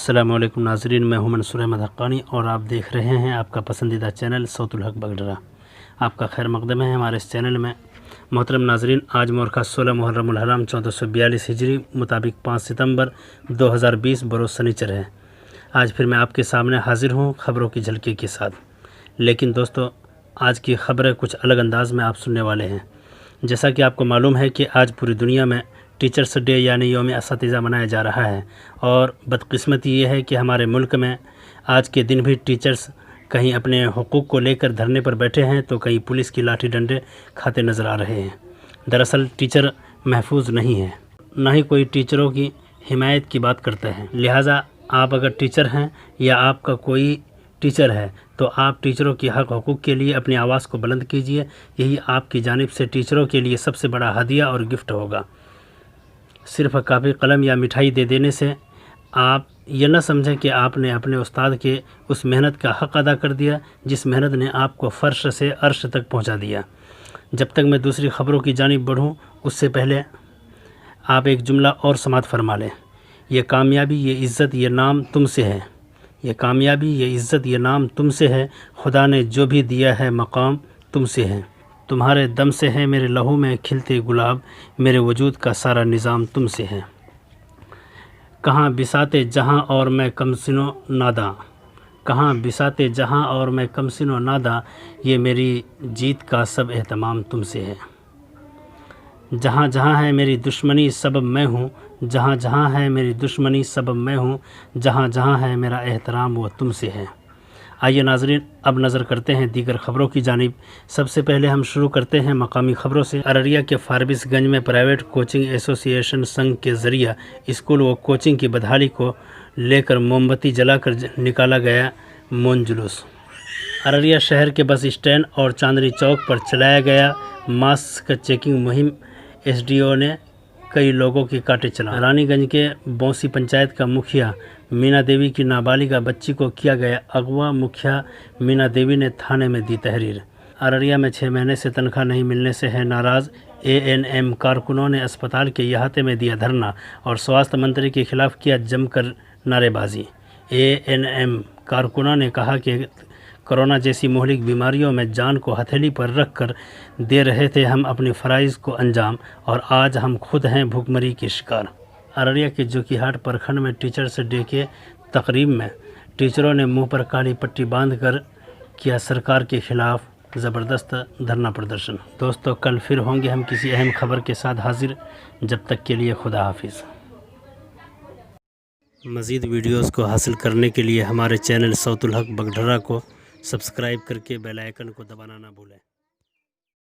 السلام علیکم ناظرین، میں ہوں منصور احمد حقانی اور آپ دیکھ رہے ہیں آپ کا پسندیدہ چینل صوت الحق بگڈرا۔ آپ کا خیر مقدم ہے ہمارے اس چینل میں۔ محترم ناظرین، آج مورخہ 16 محرم الحرام 1442 ہجری مطابق 5 ستمبر 2020 بروز سنیچر ہے۔ آج پھر میں آپ کے سامنے حاضر ہوں خبروں کی جھلکی کے ساتھ۔ لیکن دوستو، آج کی خبریں کچھ الگ انداز میں آپ سننے والے ہیں۔ جیسا کہ آپ کو معلوم ہے کہ آج پوری دنیا میں ٹیچرس ڈے یعنی یوم اساتذہ منایا جا رہا ہے، اور بدقسمتی یہ ہے کہ ہمارے ملک میں آج کے دن بھی ٹیچرس کہیں اپنے حقوق کو لے کر دھرنے پر بیٹھے ہیں تو کہیں پولیس کی لاٹھی ڈنڈے کھاتے نظر آ رہے ہیں۔ دراصل ٹیچر محفوظ نہیں ہے، نہ ہی کوئی ٹیچروں کی حمایت کی بات کرتا ہے۔ لہٰذا آپ اگر ٹیچر ہیں یا آپ کا کوئی ٹیچر ہے تو آپ ٹیچروں کی حق حقوق کے لیے اپنی آواز کو بلند کیجیے۔ یہی آپ کی جانب سے ٹیچروں کے لیے سب سے بڑا ہدیہ اور گفٹ ہوگا۔ صرف کاپی قلم یا مٹھائی دے دینے سے آپ یہ نہ سمجھیں کہ آپ نے اپنے استاد کے اس محنت کا حق ادا کر دیا جس محنت نے آپ کو فرش سے عرش تک پہنچا دیا۔ جب تک میں دوسری خبروں کی جانب بڑھوں اس سے پہلے آپ ایک جملہ اور سماعت فرما لیں۔ یہ کامیابی، یہ عزت، یہ نام تم سے ہے۔ یہ کامیابی، یہ عزت، یہ نام تم سے ہے۔ خدا نے جو بھی دیا ہے مقام تم سے ہے۔ تمہارے دم سے ہے میرے لہو میں کھلتے گلاب، میرے وجود کا سارا نظام تم سے ہے۔ کہاں بساتے جہاں اور میں کمسن و ناداں، کہاں بساتے جہاں اور میں کمسن و ناداں، یہ میری جیت کا سب اہتمام تم سے ہے۔ جہاں جہاں ہے میری دشمنی سبب میں ہوں، جہاں جہاں ہے میری دشمنی سبب میں ہوں، جہاں جہاں ہے میرا احترام وہ تم سے ہے۔ آئیے ناظرین، اب نظر کرتے ہیں دیگر خبروں کی جانب۔ سب سے پہلے ہم شروع کرتے ہیں مقامی خبروں سے۔ ارریہ کے فاربس گنج میں پرائیویٹ کوچنگ ایسوسی ایشن سنگھ کے ذریعہ اسکول و کوچنگ کی بدحالی کو لے کر موم بتی جلا کر نکالا گیا مون جلوس۔ ارریہ شہر کے بس اسٹینڈ اور چاندنی چوک پر چلایا گیا ماسک چیکنگ مہم۔ ایس ڈی او نے کئی لوگوں کے کاٹے چلائے۔ رانی گنج کے بونسی پنچایت کا مکھیا مینا دیوی کی نابالغہ بچی کو کیا گیا اغوا۔ مکھیا مینا دیوی نے تھانے میں دی تحریر۔ ارریہ میں 6 مہینے سے تنخواہ نہیں ملنے سے ہے ناراض اے این ایم کارکنوں نے اسپتال کے احاطے میں دیا دھرنا اور سواستھ منتری کے خلاف کیا جم کر نعرے بازی۔ اے این ایم کارکنوں نے کہا کہ کرونا جیسی مہلک بیماریوں میں جان کو ہتھیلی پر رکھ کر دے رہے تھے ہم اپنے فرائض کو انجام، اور آج ہم خود ہیں بھوک مری کے شکار۔ ارریہ کے جوکیہاٹ پرکھنڈ میں ٹیچرس ڈے کے تقریب میں ٹیچروں نے منہ پر کالی پٹی باندھ کر کیا سرکار کے خلاف زبردست دھرنا پردرشن۔ دوستو، کل پھر ہوں گے ہم کسی اہم خبر کے ساتھ حاضر، جب تک کے لیے خدا حافظ۔ مزید ویڈیوز کو حاصل کرنے کے لیے ہمارے چینل صوت الحق بگڈرا کو سبسکرائب کر کے بیل آئیکن کو دبانا نہ بھولیں۔